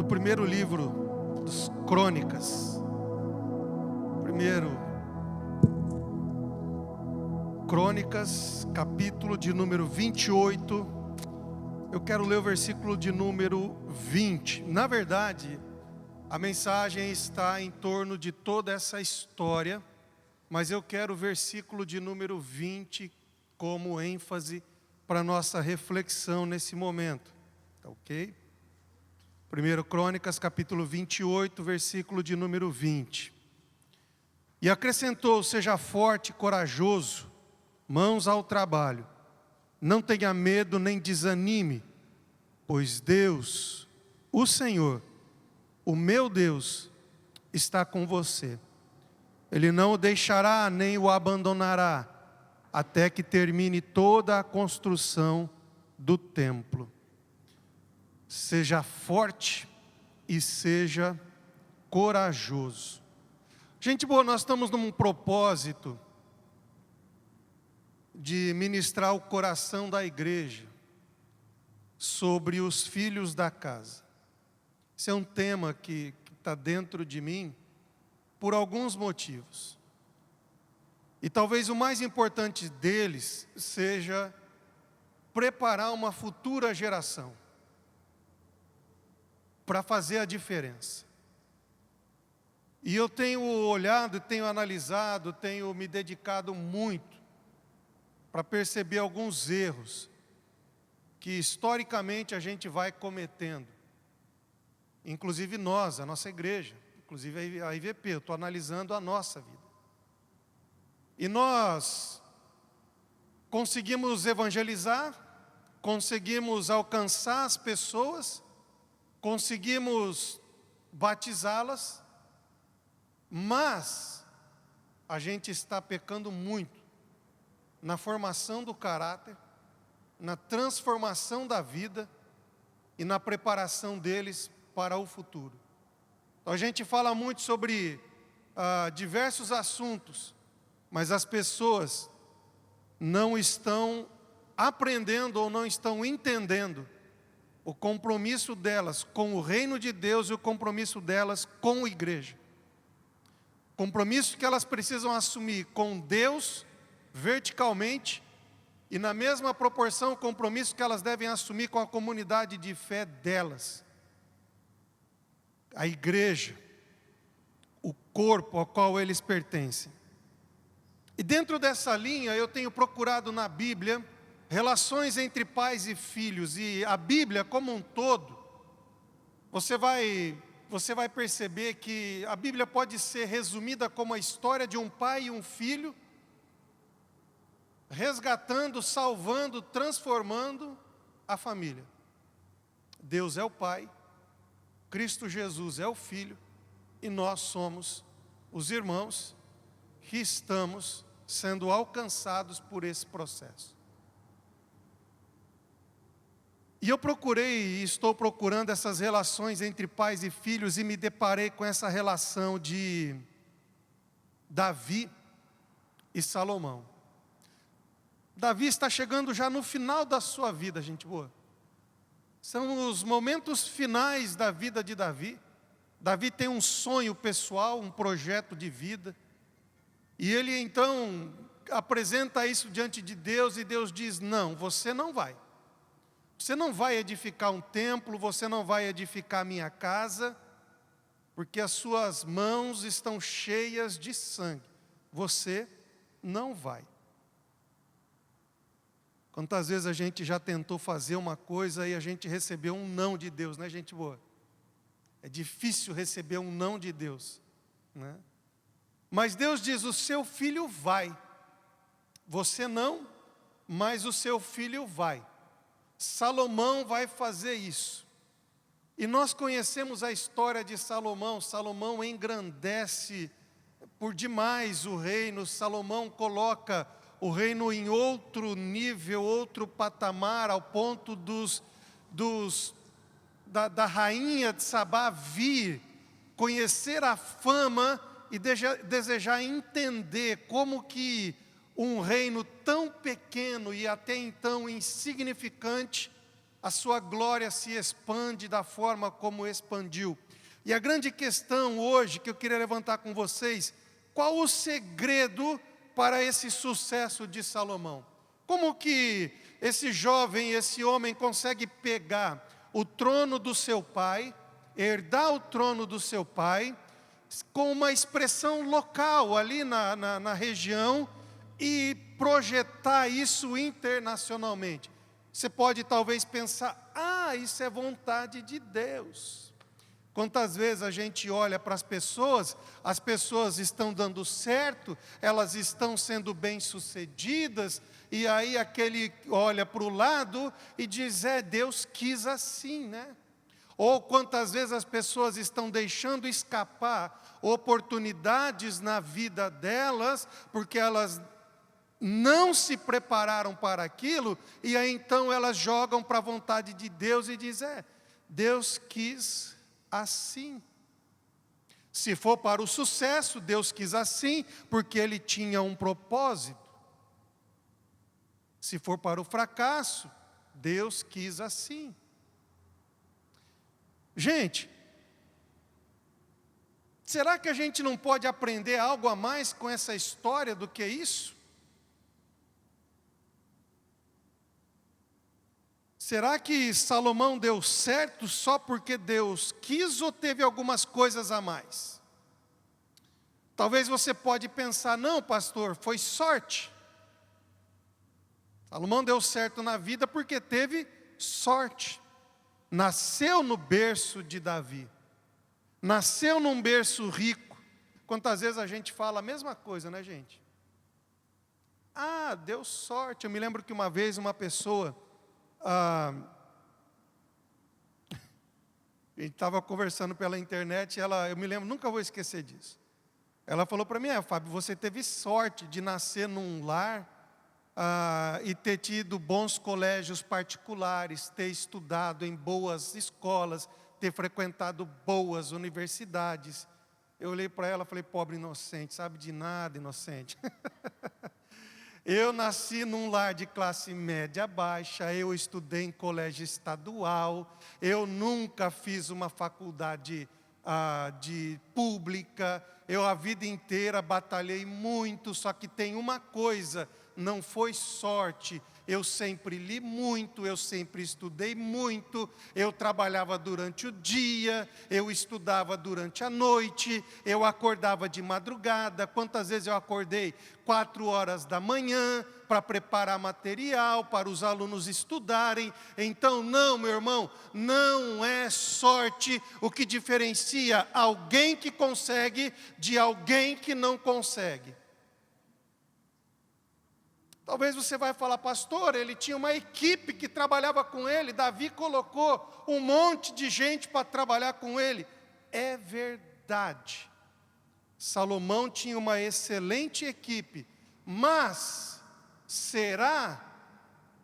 primeiro livro dos Crônicas. Crônicas, capítulo de número 28. Eu quero ler o versículo de número 20. Na verdade, a mensagem está em torno de toda essa história, mas eu quero o versículo de número 20 como ênfase para nossa reflexão nesse momento. Tá ok? 1 Crônicas, capítulo 28, versículo de número 20. E acrescentou: seja forte e corajoso, mãos ao trabalho. Não tenha medo nem desanime, pois Deus, o Senhor, o meu Deus, está com você. Ele não o deixará nem o abandonará, até que termine toda a construção do templo. Seja forte e seja corajoso. Gente boa, nós estamos num propósito de ministrar o coração da igreja sobre os filhos da casa. Esse é um tema que está dentro de mim por alguns motivos. E talvez o mais importante deles seja preparar uma futura geração para fazer a diferença. E eu tenho olhado, tenho analisado, tenho me dedicado muito para perceber alguns erros que historicamente a gente vai cometendo. Inclusive nós, a nossa igreja, inclusive a IVP, eu estou analisando a nossa vida. E nós conseguimos evangelizar, conseguimos alcançar as pessoas, conseguimos batizá-las, mas a gente está pecando muito na formação do caráter, na transformação da vida e na preparação deles para o futuro. Então, a gente fala muito sobre diversos assuntos, mas as pessoas não estão aprendendo ou não estão entendendo o compromisso delas com o reino de Deus e o compromisso delas com a igreja. Compromisso que elas precisam assumir com Deus verticalmente e na mesma proporção o compromisso que elas devem assumir com a comunidade de fé delas. A igreja, o corpo ao qual eles pertencem. E dentro dessa linha eu tenho procurado na Bíblia relações entre pais e filhos, e a Bíblia como um todo, você vai perceber que a Bíblia pode ser resumida como a história de um pai e um filho, resgatando, salvando, transformando a família. Deus é o Pai, Cristo Jesus é o Filho, e nós somos os irmãos que estamos sendo alcançados por esse processo. E eu procurei e estou procurando essas relações entre pais e filhos e me deparei com essa relação de Davi e Salomão. Davi está chegando já no final da sua vida, gente boa. São os momentos finais da vida de Davi. Davi tem um sonho pessoal, um projeto de vida. E ele então apresenta isso diante de Deus e Deus diz: não, você não vai. Você não vai edificar um templo, você não vai edificar a minha casa, porque as suas mãos estão cheias de sangue. Você não vai. Quantas vezes a gente já tentou fazer uma coisa e a gente recebeu um não de Deus, né, gente boa? É difícil receber um não de Deus, né? Mas Deus diz: o seu filho vai. Você não, mas o seu filho vai. Salomão vai fazer isso. E nós conhecemos a história de Salomão. Salomão engrandece por demais o reino. Salomão coloca o reino em outro nível, outro patamar, ao ponto da rainha de Sabá vir, conhecer a fama e desejar entender como que um reino tão pequeno e até então insignificante a sua glória se expande da forma como expandiu. E a grande questão hoje que eu queria levantar com vocês, qual o segredo para esse sucesso de Salomão? Como que esse jovem, esse homem consegue pegar o trono do seu pai, herdar o trono do seu pai, com uma expressão local ali na região e projetar isso internacionalmente? Você pode talvez pensar, isso é vontade de Deus. Quantas vezes a gente olha para as pessoas estão dando certo, elas estão sendo bem-sucedidas, e aí aquele olha para o lado e diz, Deus quis assim, né? Ou quantas vezes as pessoas estão deixando escapar oportunidades na vida delas, porque elas não se prepararam para aquilo, e aí então elas jogam para a vontade de Deus e dizem, Deus quis assim. Se for para o sucesso, Deus quis assim, porque Ele tinha um propósito. Se for para o fracasso, Deus quis assim. Gente, será que a gente não pode aprender algo a mais com essa história do que isso? Será que Salomão deu certo só porque Deus quis ou teve algumas coisas a mais? Talvez você pode pensar, não pastor, foi sorte. Salomão deu certo na vida porque teve sorte. Nasceu no berço de Davi. Nasceu num berço rico. Quantas vezes a gente fala a mesma coisa, né, gente? Deu sorte. Eu me lembro que uma vez uma pessoa... a gente estava conversando pela internet, eu me lembro, nunca vou esquecer disso. Ela falou para mim, Fábio, você teve sorte de nascer num lar e ter tido bons colégios particulares, ter estudado em boas escolas, ter frequentado boas universidades. Eu olhei para ela e falei, pobre inocente, sabe de nada, inocente. Eu nasci num lar de classe média baixa, eu estudei em colégio estadual, eu nunca fiz uma faculdade de pública, eu a vida inteira batalhei muito, só que tem uma coisa, não foi sorte, eu sempre li muito, eu sempre estudei muito, eu trabalhava durante o dia, eu estudava durante a noite, eu acordava de madrugada. Quantas vezes eu acordei 4 horas da manhã para preparar material, para os alunos estudarem? Então não, meu irmão, não é sorte o que diferencia alguém que consegue de alguém que não consegue. Talvez você vai falar, pastor, ele tinha uma equipe que trabalhava com ele, Davi colocou um monte de gente para trabalhar com ele. É verdade, Salomão tinha uma excelente equipe, mas será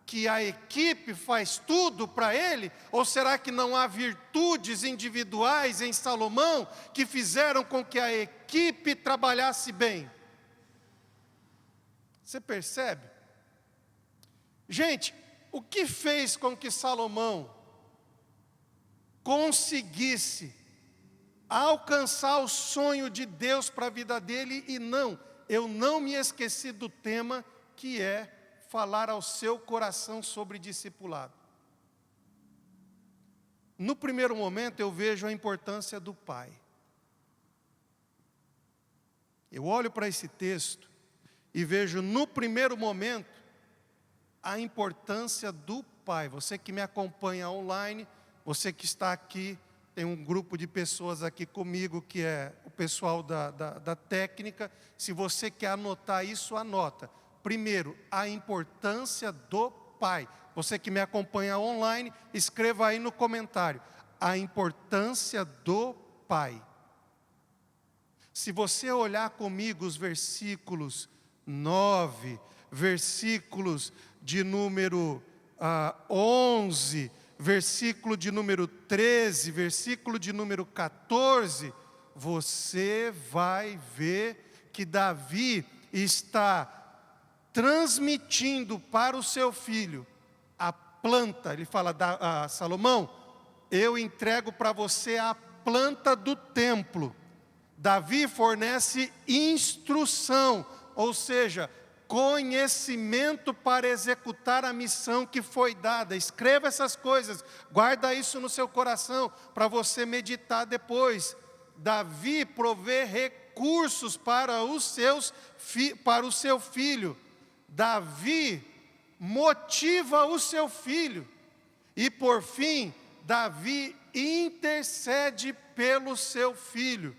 que a equipe faz tudo para ele? Ou será que não há virtudes individuais em Salomão que fizeram com que a equipe trabalhasse bem? Você percebe? Gente, o que fez com que Salomão conseguisse alcançar o sonho de Deus para a vida dele? E eu não me esqueci do tema que é falar ao seu coração sobre discipulado. No primeiro momento eu vejo a importância do pai. Eu olho para esse texto e vejo no primeiro momento a importância do pai. Você que me acompanha online, você que está aqui, tem um grupo de pessoas aqui comigo, que é o pessoal da técnica. Se você quer anotar isso, anota. Primeiro, a importância do pai. Você que me acompanha online, escreva aí no comentário, a importância do pai. Se você olhar comigo os versículos 9, versículos de número 11, versículo de número 13, versículo de número 14, você vai ver que Davi está transmitindo para o seu filho a planta. Ele fala a Salomão, eu entrego para você a planta do templo. Davi fornece instrução, ou seja, conhecimento para executar a missão que foi dada. Escreva essas coisas, guarda isso no seu coração, para você meditar depois. Davi provê recursos para o seu filho. Davi motiva o seu filho. E por fim, Davi intercede pelo seu filho.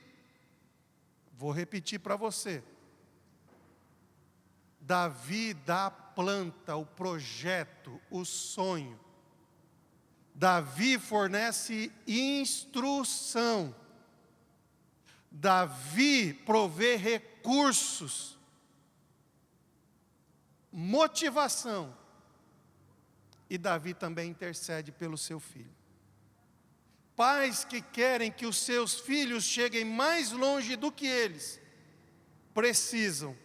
Vou repetir para você. Davi dá a planta, o projeto, o sonho. Davi fornece instrução. Davi provê recursos, motivação. E Davi também intercede pelo seu filho. Pais que querem que os seus filhos cheguem mais longe do que eles, precisam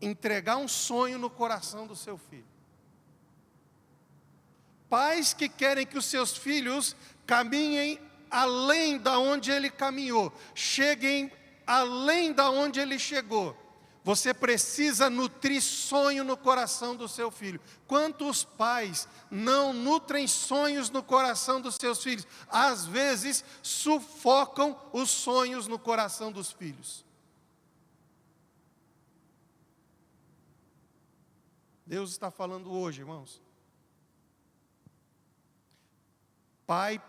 entregar um sonho no coração do seu filho. Pais que querem que os seus filhos caminhem além da onde ele caminhou, cheguem além da onde ele chegou. Você precisa nutrir sonho no coração do seu filho. Quantos pais não nutrem sonhos no coração dos seus filhos? Às vezes sufocam os sonhos no coração dos filhos. Deus está falando hoje, irmãos. Pai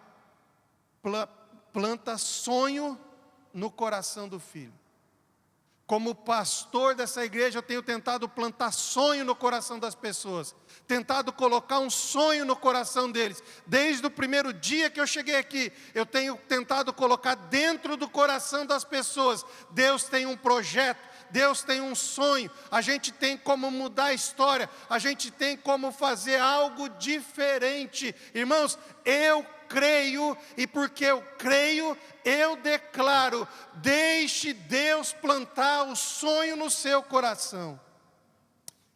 planta sonho no coração do filho. Como pastor dessa igreja, eu tenho tentado plantar sonho no coração das pessoas, tentado colocar um sonho no coração deles. Desde o primeiro dia que eu cheguei aqui, eu tenho tentado colocar dentro do coração das pessoas. Deus tem um projeto, Deus tem um sonho, a gente tem como mudar a história, a gente tem como fazer algo diferente. Irmãos, eu creio, e porque eu creio, eu declaro: deixe Deus plantar o sonho no seu coração.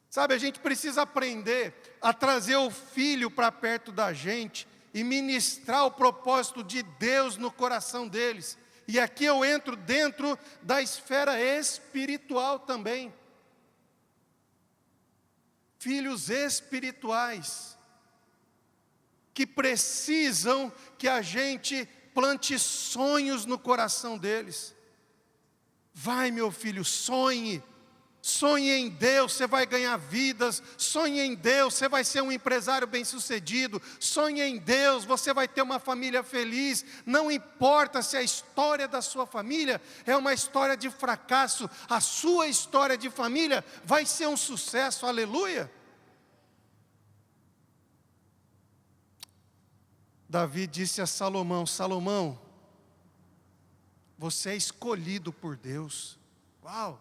Sabe, a gente precisa aprender a trazer o filho para perto da gente e ministrar o propósito de Deus no coração deles. E aqui eu entro dentro da esfera espiritual também. Filhos espirituais, que precisam que a gente plante sonhos no coração deles. Vai, meu filho, sonhe. Sonhe em Deus, você vai ganhar vidas. Sonhe em Deus, você vai ser um empresário bem-sucedido. Sonhe em Deus, você vai ter uma família feliz. Não importa se a história da sua família é uma história de fracasso, a sua história de família vai ser um sucesso, aleluia. Davi disse a Salomão: Salomão, você é escolhido por Deus. Uau!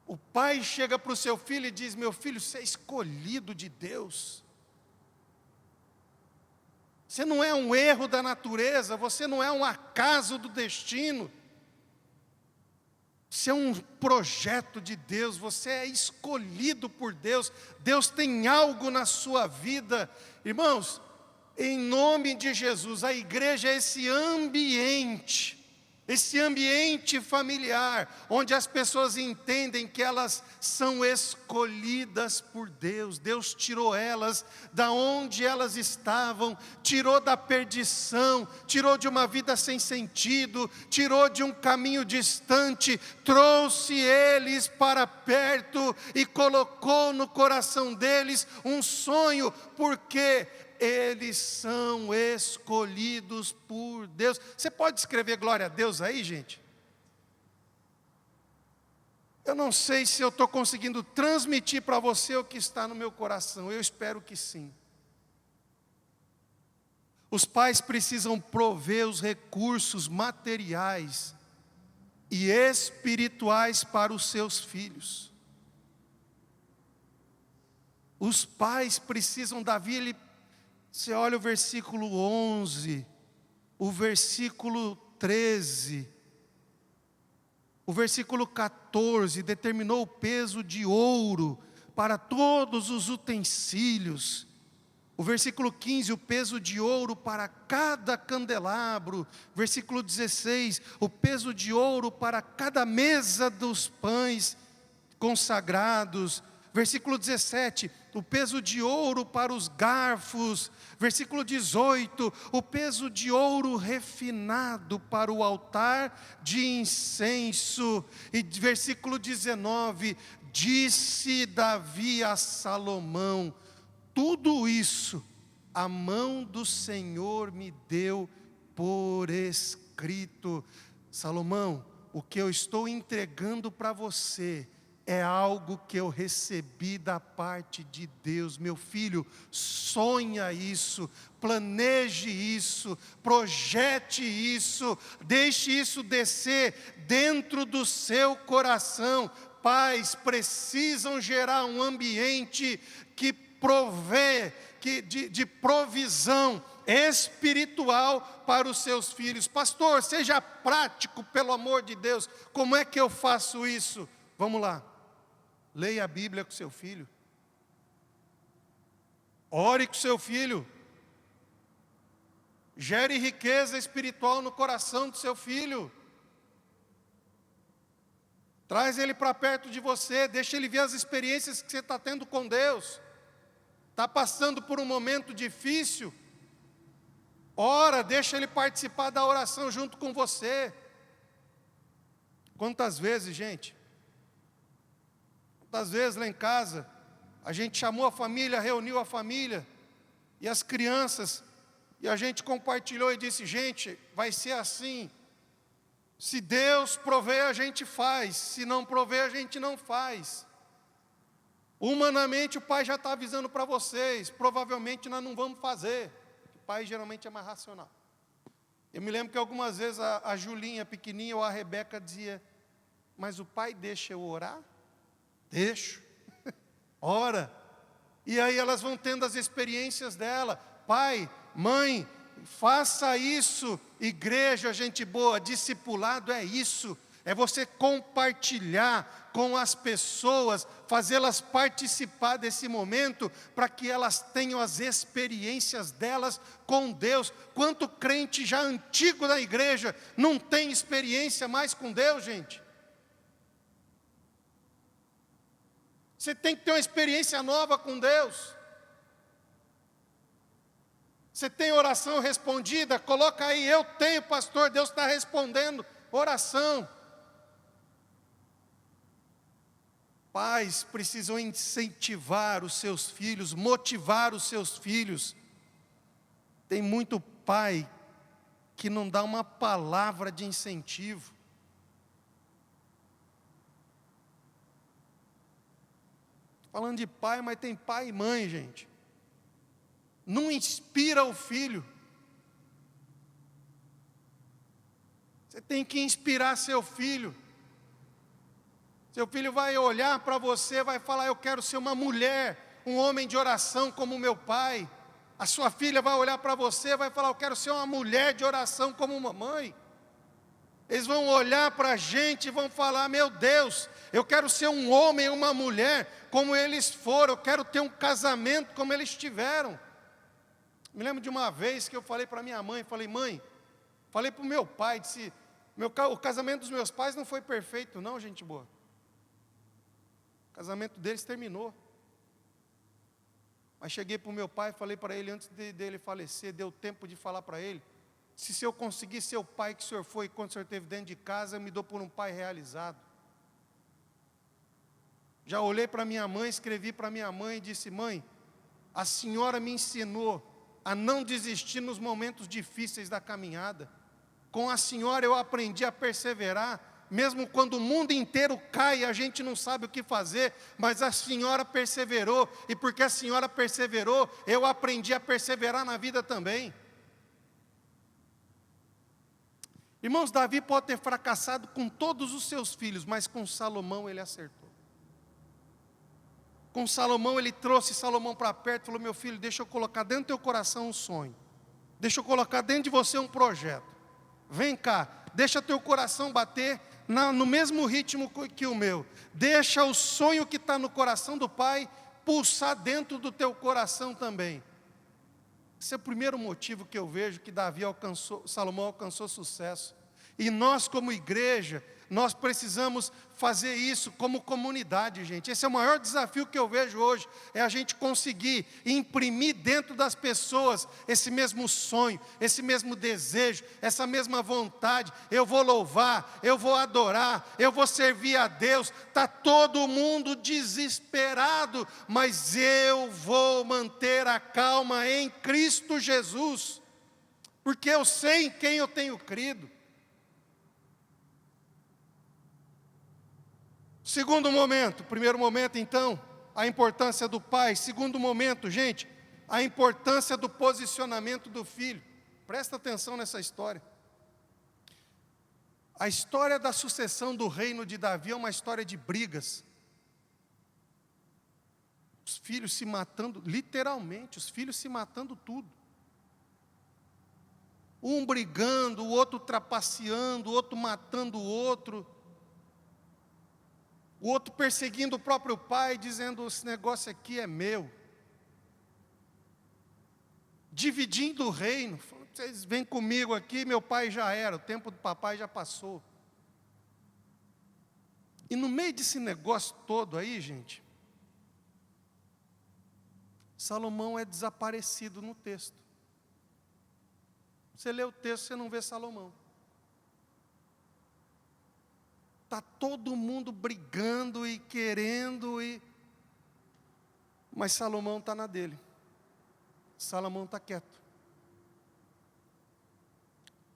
O pai chega para o seu filho e diz: meu filho, você é escolhido de Deus. Você não é um erro da natureza, você não é um acaso do destino. Você é um projeto de Deus, você é escolhido por Deus. Deus tem algo na sua vida. Irmãos, em nome de Jesus, a igreja é esse ambiente familiar, onde as pessoas entendem que elas são escolhidas por Deus. Deus tirou elas da onde elas estavam, tirou da perdição, tirou de uma vida sem sentido, tirou de um caminho distante, trouxe eles para perto e colocou no coração deles um sonho, porque eles são escolhidos por Deus. Você pode escrever glória a Deus aí, gente? Eu não sei se eu estou conseguindo transmitir para você o que está no meu coração. Eu espero que sim. Os pais precisam prover os recursos materiais e espirituais para os seus filhos. Os pais precisam, Davi, você olha o versículo 11, o versículo 13, o versículo 14, determinou o peso de ouro para todos os utensílios. O versículo 15, o peso de ouro para cada candelabro. Versículo 16, o peso de ouro para cada mesa dos pães consagrados. Versículo 17, o peso de ouro para os garfos. Versículo 18, o peso de ouro refinado para o altar de incenso. E versículo 19, disse Davi a Salomão: tudo isso a mão do Senhor me deu por escrito. Salomão, o que eu estou entregando para você é algo que eu recebi da parte de Deus. Meu filho, sonha isso, planeje isso, projete isso, deixe isso descer dentro do seu coração. Pais precisam gerar um ambiente que provê de provisão espiritual para os seus filhos. Pastor, seja prático, pelo amor de Deus. Como é que eu faço isso? Vamos lá. Leia a Bíblia com seu filho. Ore com seu filho. Gere riqueza espiritual no coração do seu filho. Traz ele para perto de você. Deixa ele ver as experiências que você está tendo com Deus. Está passando por um momento difícil? Ora, deixa ele participar da oração junto com você. Quantas vezes, gente? Quantas vezes lá em casa, a gente chamou a família, reuniu a família, e as crianças, e a gente compartilhou e disse: gente, vai ser assim. Se Deus prover, a gente faz. Se não prover, a gente não faz. Humanamente o pai já está avisando para vocês, provavelmente nós não vamos fazer. O pai geralmente é mais racional. Eu me lembro que algumas vezes a Julinha pequenininha ou a Rebeca dizia: mas o pai deixa eu orar? Deixo. Ora. E aí elas vão tendo as experiências dela. Pai, mãe, faça isso. Igreja, gente boa, discipulado é isso. É você compartilhar com as pessoas, fazê-las participar desse momento, para que elas tenham as experiências delas com Deus. Quanto crente já antigo da igreja não tem experiência mais com Deus, gente? Você tem que ter uma experiência nova com Deus. Você tem oração respondida? Coloca aí: eu tenho, pastor, Deus está respondendo. Oração. Pais precisam incentivar os seus filhos, motivar os seus filhos. Tem muito pai que não dá uma palavra de incentivo. Falando de pai, mas tem pai e mãe, gente. Não inspira o filho. Você tem que inspirar seu filho. Seu filho vai olhar para você, vai falar: eu quero ser uma mulher, um homem de oração como meu pai. A sua filha vai olhar para você, vai falar: eu quero ser uma mulher de oração como mamãe. Eles vão olhar para a gente e vão falar: meu Deus, eu quero ser um homem, uma mulher como eles foram. Eu quero ter um casamento como eles tiveram. Me lembro de uma vez que eu falei para minha mãe, falei: mãe, falei para o meu pai, disse: o casamento dos meus pais não foi perfeito não, gente boa. O casamento deles terminou. Mas cheguei para o meu pai e falei para ele, antes dele falecer, deu tempo de falar para ele: se eu conseguir ser o pai que o senhor foi quando o senhor esteve dentro de casa, eu me dou por um pai realizado. Já olhei para minha mãe, escrevi para minha mãe e disse: mãe, a senhora me ensinou a não desistir nos momentos difíceis da caminhada. Com a senhora eu aprendi a perseverar, mesmo quando o mundo inteiro cai e a gente não sabe o que fazer, mas a senhora perseverou, e porque a senhora perseverou, eu aprendi a perseverar na vida também. Irmãos, Davi pode ter fracassado com todos os seus filhos, mas com Salomão ele acertou. Com Salomão ele trouxe Salomão para perto e falou: meu filho, deixa eu colocar dentro do teu coração um sonho. Deixa eu colocar dentro de você um projeto. Vem cá, deixa teu coração bater no mesmo ritmo que o meu. Deixa o sonho que está no coração do pai pulsar dentro do teu coração também. Esse é o primeiro motivo que eu vejo que Salomão alcançou sucesso. E nós, como igreja, nós precisamos fazer isso como comunidade, gente. Esse é o maior desafio que eu vejo hoje, é a gente conseguir imprimir dentro das pessoas esse mesmo sonho, esse mesmo desejo, essa mesma vontade. Eu vou louvar, eu vou adorar, eu vou servir a Deus. Está todo mundo desesperado, mas eu vou manter a calma em Cristo Jesus, porque eu sei em quem eu tenho crido. Segundo momento, primeiro momento então, a importância do pai. Segundo momento, gente, a importância do posicionamento do filho. Presta atenção nessa história. A história da sucessão do reino de Davi é uma história de brigas. Os filhos se matando, literalmente, os filhos se matando tudo. Um brigando, o outro trapaceando, o outro matando o outro. O outro perseguindo o próprio pai, dizendo, esse negócio aqui é meu. Dividindo o reino. Vocês vêm comigo aqui, meu pai já era, o tempo do papai já passou. E no meio desse negócio todo aí, gente, Salomão é desaparecido no texto. Você lê o texto, você não vê Salomão. Está todo mundo brigando e querendo, mas Salomão está na dele. Salomão está quieto.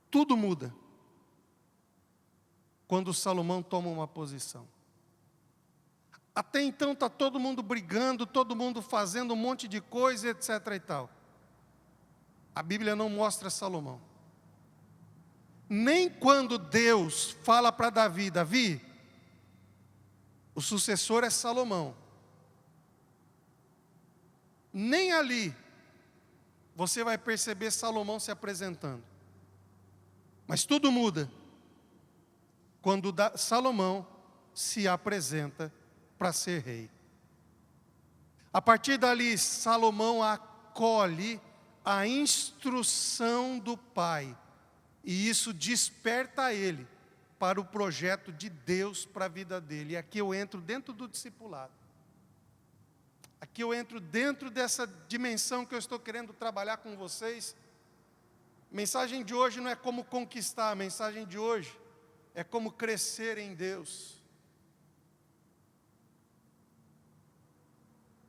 Tudo muda quando Salomão toma uma posição. Até então está todo mundo brigando, todo mundo fazendo um monte de coisa, etc. e tal. A Bíblia não mostra Salomão. Nem quando Deus fala para Davi, Davi, o sucessor é Salomão. Nem ali você vai perceber Salomão se apresentando. Mas tudo muda quando Salomão se apresenta para ser rei. A partir dali, Salomão acolhe a instrução do pai. E isso desperta ele para o projeto de Deus para a vida dele. E aqui eu entro dentro do discipulado. Aqui eu entro dentro dessa dimensão que eu estou querendo trabalhar com vocês. A mensagem de hoje não é como conquistar, a mensagem de hoje é como crescer em Deus.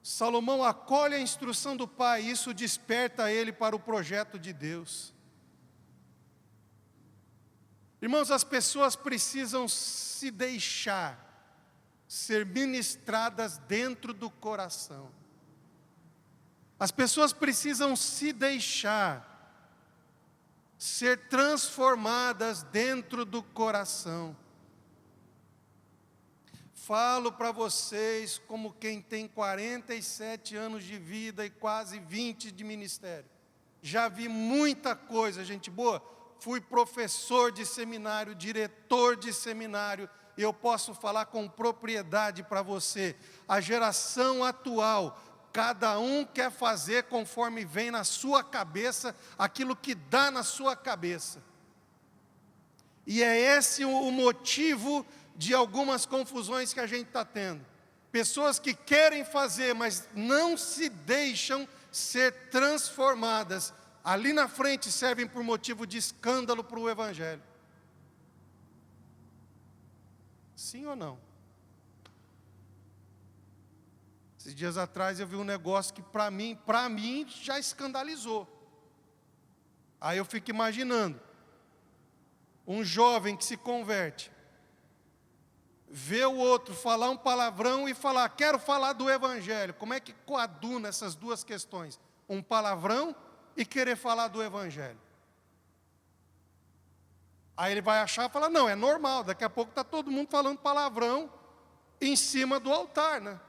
Salomão acolhe a instrução do pai, e isso desperta ele para o projeto de Deus. Irmãos, as pessoas precisam se deixar ser ministradas dentro do coração. As pessoas precisam se deixar ser transformadas dentro do coração. Falo para vocês como quem tem 47 anos de vida e quase 20 de ministério. Já vi muita coisa, gente boa. Fui professor de seminário, diretor de seminário, e eu posso falar com propriedade para você. A geração atual, cada um quer fazer conforme vem na sua cabeça, aquilo que dá na sua cabeça. E é esse o motivo de algumas confusões que a gente está tendo. Pessoas que querem fazer, mas não se deixam ser transformadas. Ali na frente servem por motivo de escândalo para o Evangelho. Sim ou não? Esses dias atrás eu vi um negócio que para mim já escandalizou. Aí eu fico imaginando, um jovem que se converte, vê o outro falar um palavrão e falar, quero falar do Evangelho. Como é que coaduna essas duas questões? Um palavrão e querer falar do Evangelho. Aí ele vai achar e falar, não, é normal, daqui a pouco está todo mundo falando palavrão em cima do altar, né?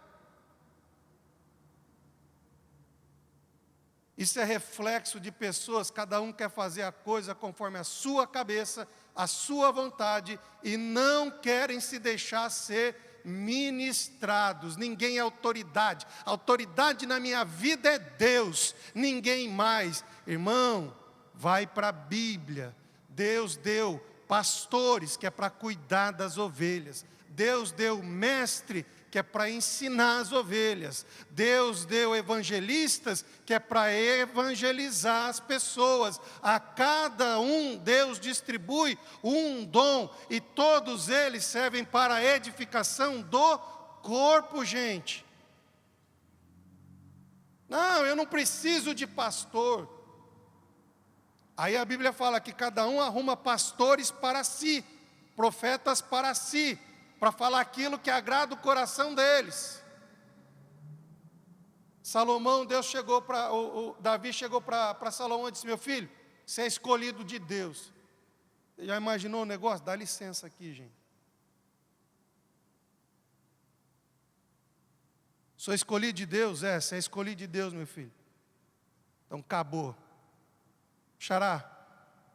Isso é reflexo de pessoas, cada um quer fazer a coisa conforme a sua cabeça, a sua vontade, e não querem se deixar ser ministrados. Ninguém é autoridade. A autoridade na minha vida é Deus, ninguém mais. Irmão, vai para a Bíblia. Deus deu pastores, que é para cuidar das ovelhas. Deus deu mestre, que é para ensinar as ovelhas. Deus deu evangelistas, que é para evangelizar as pessoas. A cada um Deus distribui um dom, e todos eles servem para a edificação do corpo, gente. Não, eu não preciso de pastor. Aí a Bíblia fala que cada um arruma pastores para si, profetas para si, para falar aquilo que agrada o coração deles. Davi chegou para Salomão e disse: meu filho, você é escolhido de Deus. Você já imaginou o negócio? Dá licença aqui, gente. Sou escolhido de Deus? Você é escolhido de Deus, meu filho. Então acabou. Xará,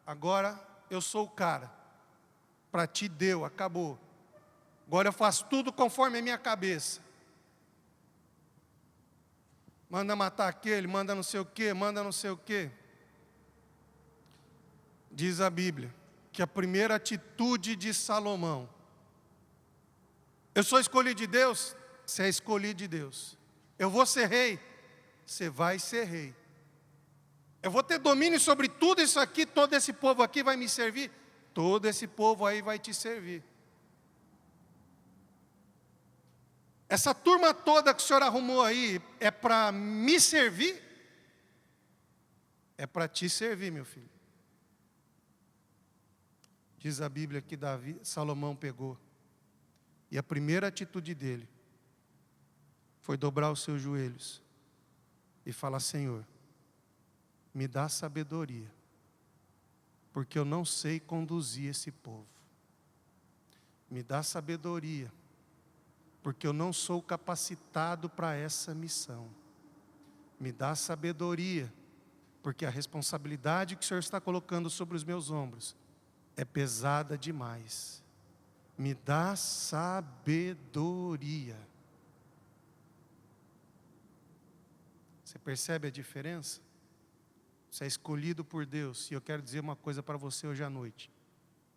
agora eu sou o cara. Para ti deu, acabou. Agora eu faço tudo conforme a minha cabeça. Manda matar aquele, manda não sei o quê, manda não sei o quê. Diz a Bíblia que a primeira atitude de Salomão: eu sou escolhido de Deus? Você é escolhido de Deus. Eu vou ser rei? Você vai ser rei. Eu vou ter domínio sobre tudo isso aqui, todo esse povo aqui vai me servir? Todo esse povo aí vai te servir. Essa turma toda que o Senhor arrumou aí, é para me servir? É para te servir, meu filho. Diz a Bíblia que Salomão pegou, e a primeira atitude dele foi dobrar os seus joelhos e falar: Senhor, me dá sabedoria, porque eu não sei conduzir esse povo. Me dá sabedoria, porque eu não sou capacitado para essa missão. Me dá sabedoria, porque a responsabilidade que o Senhor está colocando sobre os meus ombros é pesada demais. Me dá sabedoria. Você percebe a diferença? Você é escolhido por Deus. E eu quero dizer uma coisa para você hoje à noite.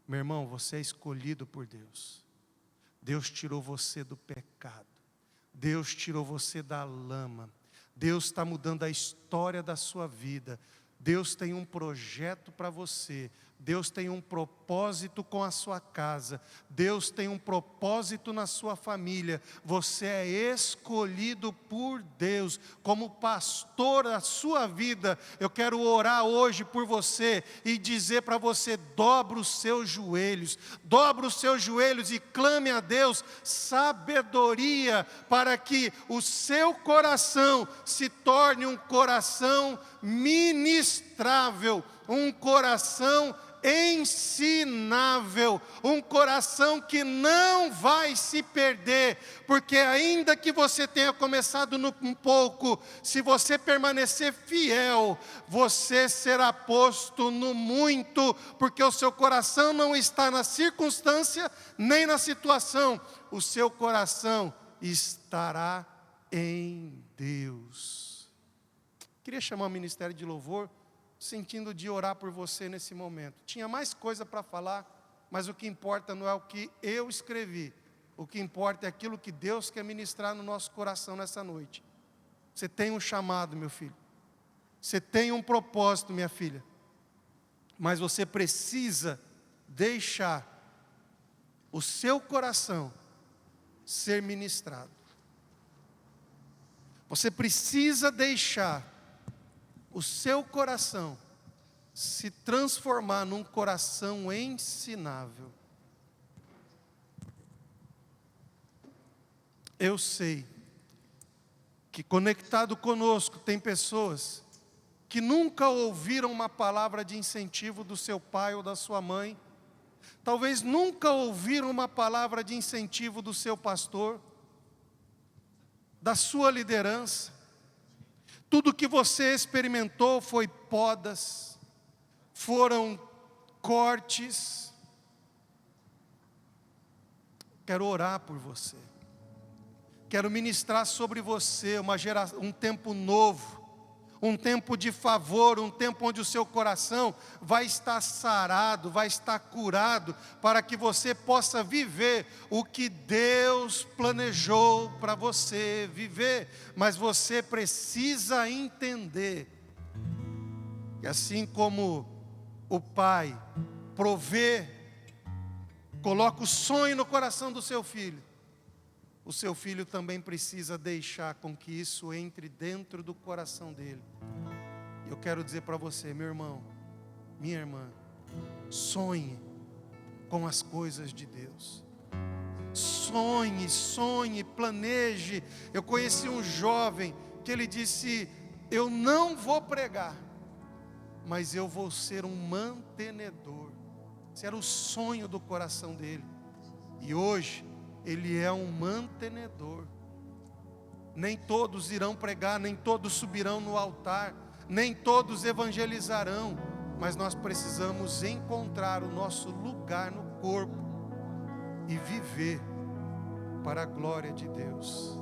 Meu irmão, você é escolhido por Deus. Deus tirou você do pecado. Deus tirou você da lama. Deus está mudando a história da sua vida. Deus tem um projeto para você. Deus tem um propósito com a sua casa. Deus tem um propósito na sua família. Você é escolhido por Deus. Como pastor da sua vida, eu quero orar hoje por você e dizer para você: dobra os seus joelhos. Dobra os seus joelhos e clame a Deus sabedoria, para que o seu coração se torne um coração ministrável, um coração ensinável, um coração que não vai se perder, porque ainda que você tenha começado um pouco, se você permanecer fiel, você será posto no muito, porque o seu coração não está na circunstância, nem na situação, o seu coração estará em Deus. Queria chamar o ministério de louvor, sentindo de orar por você nesse momento. Tinha mais coisa para falar, mas o que importa não é o que eu escrevi. O que importa é aquilo que Deus quer ministrar no nosso coração nessa noite. Você tem um chamado, meu filho. Você tem um propósito, minha filha. Mas você precisa deixar o seu coração ser ministrado. Você precisa deixar o seu coração se transformar num coração ensinável. Eu sei que conectado conosco tem pessoas que nunca ouviram uma palavra de incentivo do seu pai ou da sua mãe, talvez nunca ouviram uma palavra de incentivo do seu pastor, da sua liderança. Tudo que você experimentou foi podas, foram cortes. Quero orar por você. Quero ministrar sobre você um tempo novo, um tempo de favor, um tempo onde o seu coração vai estar sarado, vai estar curado, para que você possa viver o que Deus planejou para você viver. Mas você precisa entender que assim como o Pai provê, coloca o sonho no coração do seu filho, o seu filho também precisa deixar com que isso entre dentro do coração dele. Eu quero dizer para você, meu irmão, minha irmã, sonhe com as coisas de Deus. Sonhe, sonhe, planeje. Eu conheci um jovem que ele disse: eu não vou pregar, mas eu vou ser um mantenedor. Esse era o sonho do coração dele. E hoje ele é um mantenedor. Nem todos irão pregar, nem todos subirão no altar, nem todos evangelizarão, mas nós precisamos encontrar o nosso lugar no corpo e viver para a glória de Deus.